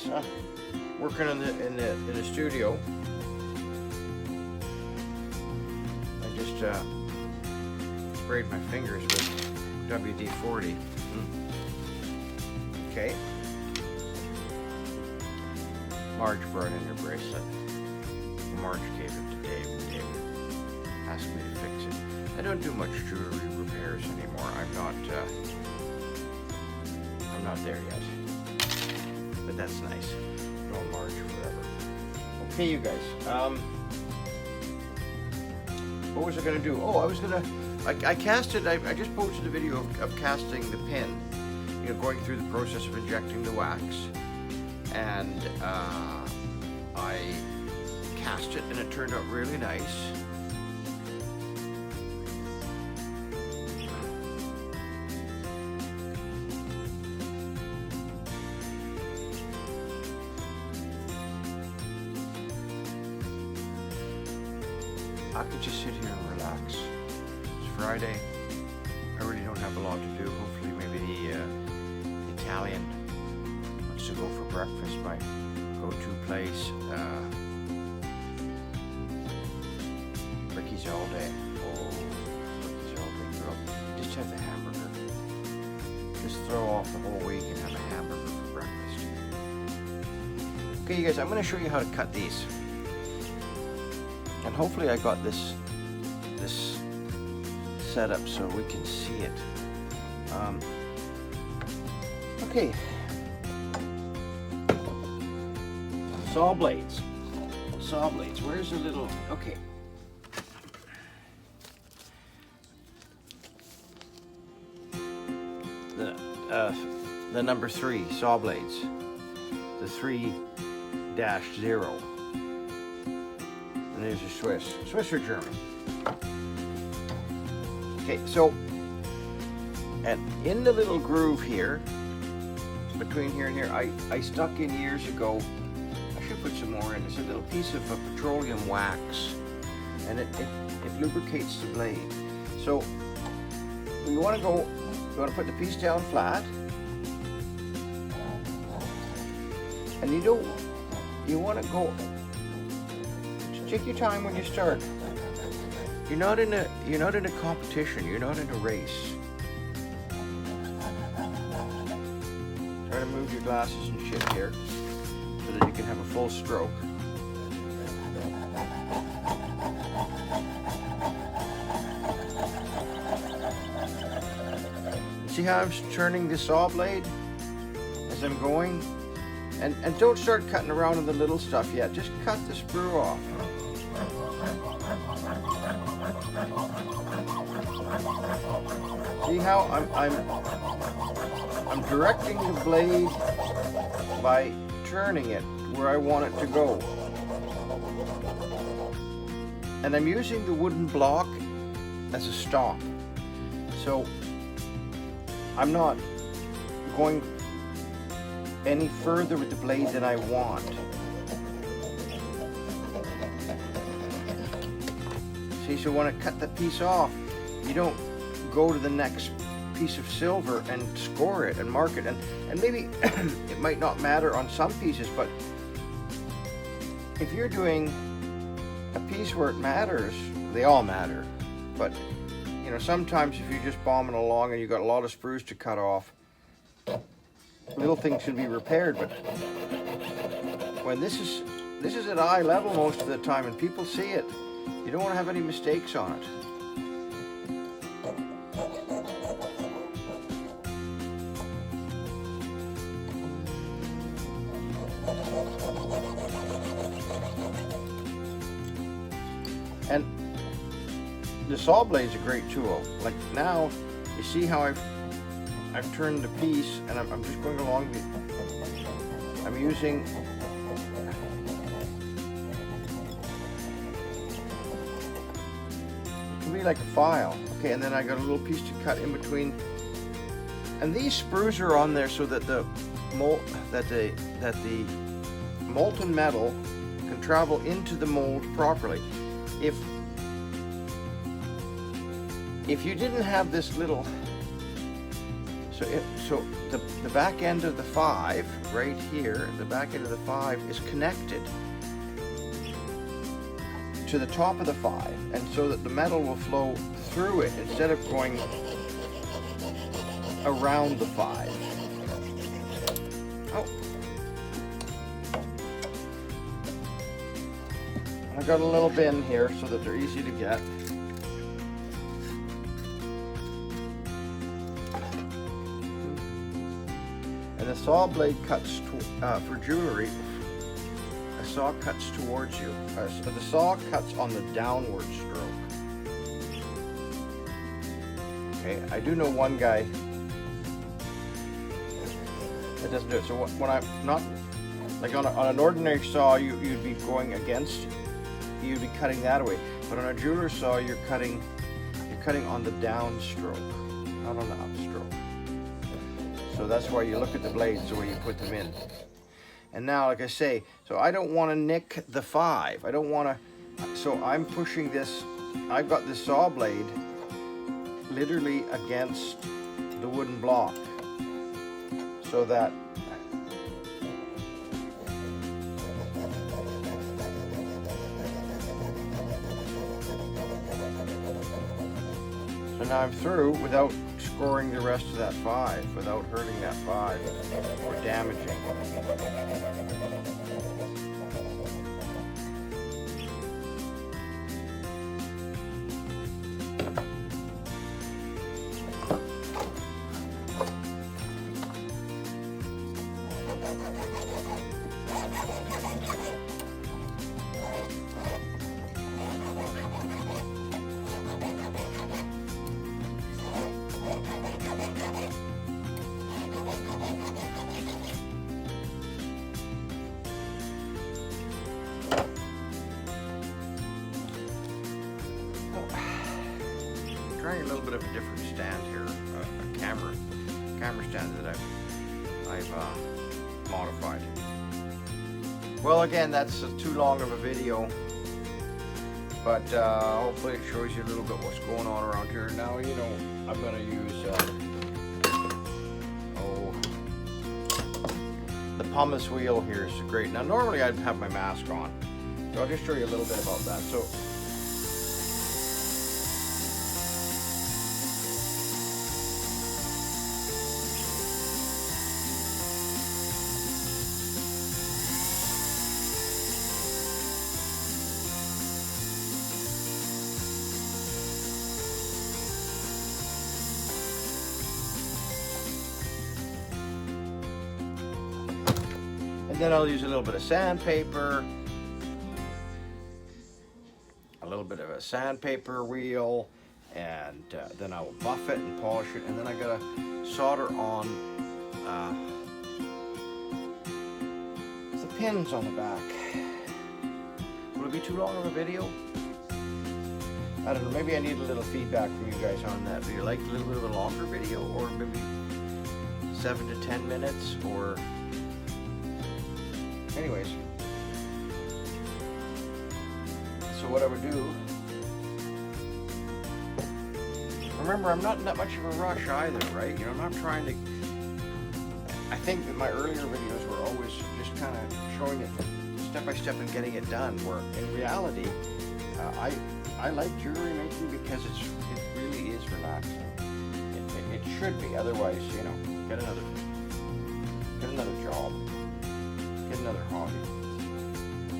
guys, working in the studio. I just sprayed my fingers with WD-40. Okay. Marge brought in her bracelet. Marge gave it to Dave, and Dave asked me to fix it. I don't do much jewelry repairs anymore. I'm not there yet. But that's nice. No Marge forever. Okay, you guys. What was I gonna do? Oh, I casted. I just posted a video of casting the pin. You know, going through the process of injecting the wax, and I cast it, and it turned out really nice. I could just sit here and relax. It's Friday. I really don't have a lot to do. Hopefully maybe the Italian wants to go for breakfast, my go-to place. Ricky's all day. Oh, Ricky's all day girl. Just have the hamburger. Just throw off the whole week and have a hamburger for breakfast. Okay, you guys, I'm going to show you how to cut these. And hopefully I got this set up so we can see it. Okay. Saw blades. Saw blades. Where's the little... Okay. The number 3 saw blades. The 3-0. And there's a Swiss or German. Okay, so, and in the little groove here, between here and here, I stuck in years ago, I should put some more in, it's a little piece of petroleum wax, and it lubricates the blade. So, you want to put the piece down flat, and you want to go, take your time when you start. You're not in a competition. You're not in a race. Try to move your glasses and shit here so that you can have a full stroke. See how I'm turning the saw blade as I'm going? And don't start cutting around on the little stuff yet. Just cut the sprue off. See how I'm directing the blade by turning it where I want it to go. And I'm using the wooden block as a stop. So I'm not going any further with the blade than I want. See, so when I cut that piece off, you don't go to the next piece of silver and score it and mark it. And maybe it might not matter on some pieces, but if you're doing a piece where it matters, they all matter. But, you know, sometimes if you're just bombing along and you've got a lot of sprues to cut off, little things can be repaired. But when this is at eye level most of the time and people see it, you don't want to have any mistakes on it. And the saw blade's a great tool. Like now, you see how I've turned the piece, and I'm just going along I'm using it can be like a file. Okay, and then I got a little piece to cut in between. And these sprues are on there so that the molten metal can travel into the mold properly. If you didn't have this little So the back end of the 5 right here, the back end of the 5 is connected to the top of the 5, and so that the metal will flow through it instead of going around the 5. Oh. I got a little bin here so that they're easy to get. And the saw blade cuts for jewelry. A saw cuts towards you. So the saw cuts on the downward stroke. Okay, I do know one guy that doesn't do it. So when I'm not, like on an ordinary saw, you'd be going against, you'd be cutting that away. But on a jeweler's saw, you're cutting on the downstroke, not on the upstroke. So that's why you look at the blades the way you put them in. And now, like I say, so I don't want to nick the 5. I don't want to, so I'm pushing this, I've got this saw blade literally against the wooden block so that so now I'm through without scoring the rest of that 5, without hurting that 5 or damaging. Trying a little bit of a different stand here, a camera stand that I've modified. Well, again, that's too long of a video, but hopefully it shows you a little bit what's going on around here. Now, you know, I'm going to use the pumice wheel here is great. Now, normally I'd have my mask on, so I'll just show you a little bit about that. So. And then I'll use a little bit of sandpaper, a little bit of a sandpaper wheel, and then I will buff it and polish it, and then I gotta solder on the pins on the back. Will it be too long of a video? I don't know, maybe I need a little feedback from you guys on that. Do you like a little bit of a longer video, or maybe 7 to 10 minutes, or anyways, so what I would do, remember, I'm not in that much of a rush either, right? You know, I'm not trying to, I think that my earlier videos were always just kind of showing it step by step and getting it done, where in reality, I like jewelry making because it really is relaxing. It should be, otherwise, you know, get another job. Get another hobby.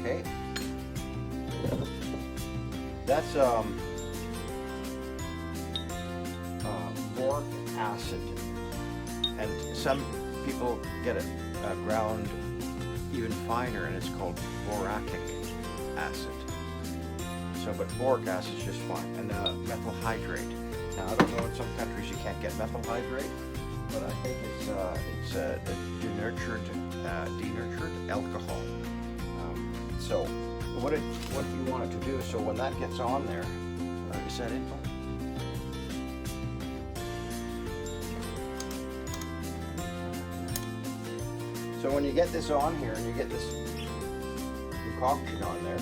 Okay? That's boric acid. And some people get it ground even finer, and it's called boracic acid. So, but boric acid is just fine. And methyl hydrate. Now, I don't know, in some countries you can't get methyl hydrate, but I think it's a denatured alcohol. So what you want it to do, so when that gets on there, is that info? So when you get this on here and you get this concoction on there,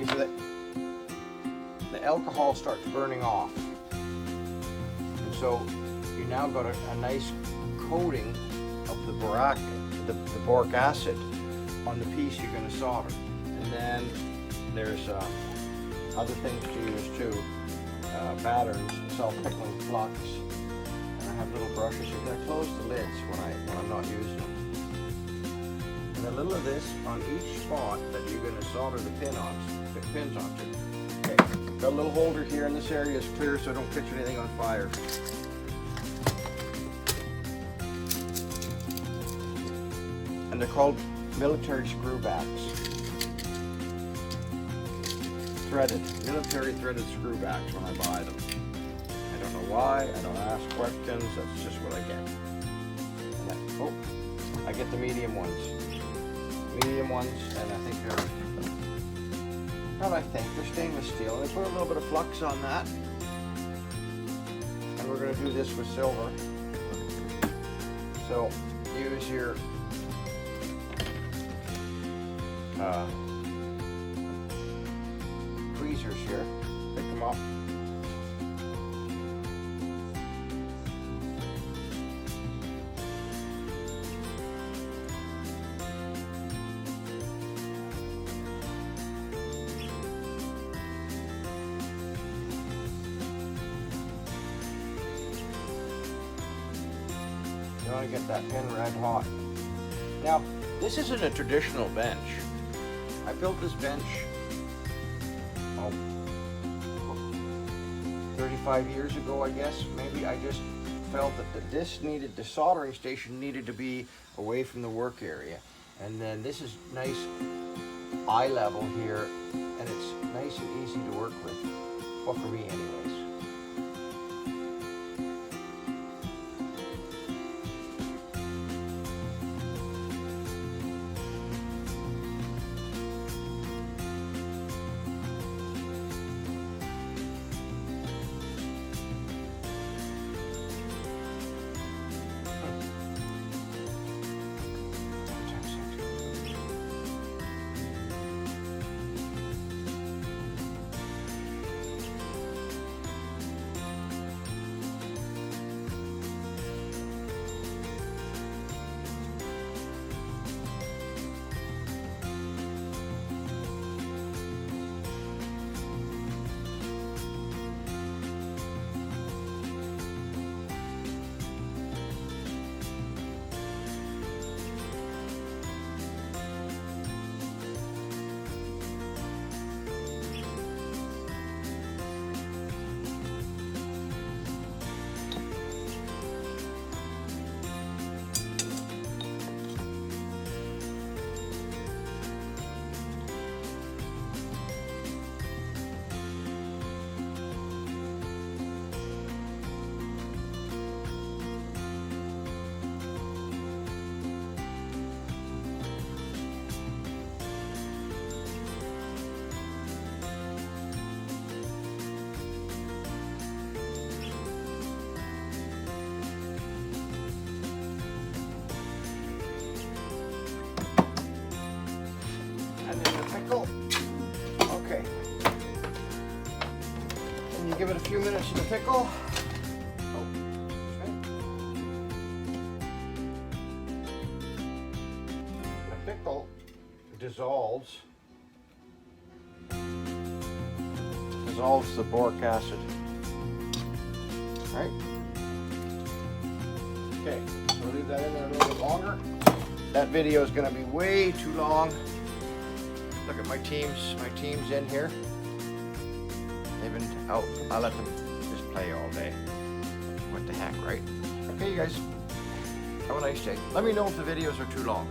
so that the alcohol starts burning off. And so you now got a nice coating of the boric acid on the piece you're going to solder. And then there's other things to use too, patterns, self-pickling flux, and I have little brushes. You're going to close the lids when I'm not using them. And a little of this on each spot that you're going to solder the pins onto. Okay, got a little holder here, and this area is clear so I don't catch anything on fire. And they're called military screw backs. Military threaded screw backs when I buy them. I don't know why, I don't ask questions, that's just what I get. And I get the medium ones. And I think they're stainless steel. And I put a little bit of flux on that. And we're going to do this with silver. So use your tweezers here, pick them up. You want to get that pin red hot. Now, this isn't a traditional bench. I built this bench 35 years ago, I guess. Maybe I just felt that the soldering station needed to be away from the work area. And then this is nice eye level here, and it's nice and easy to work with. Well, for me anyways. Okay. And you give it a few minutes to pickle. The pickle dissolves the boric acid. All right. Okay, so we'll leave that in there a little bit longer. That video is going to be way too long. Look at my team's in here. They've been out. I'll let them just play all day. What the heck, right? Okay, you guys. Have a nice day. Let me know if the videos are too long.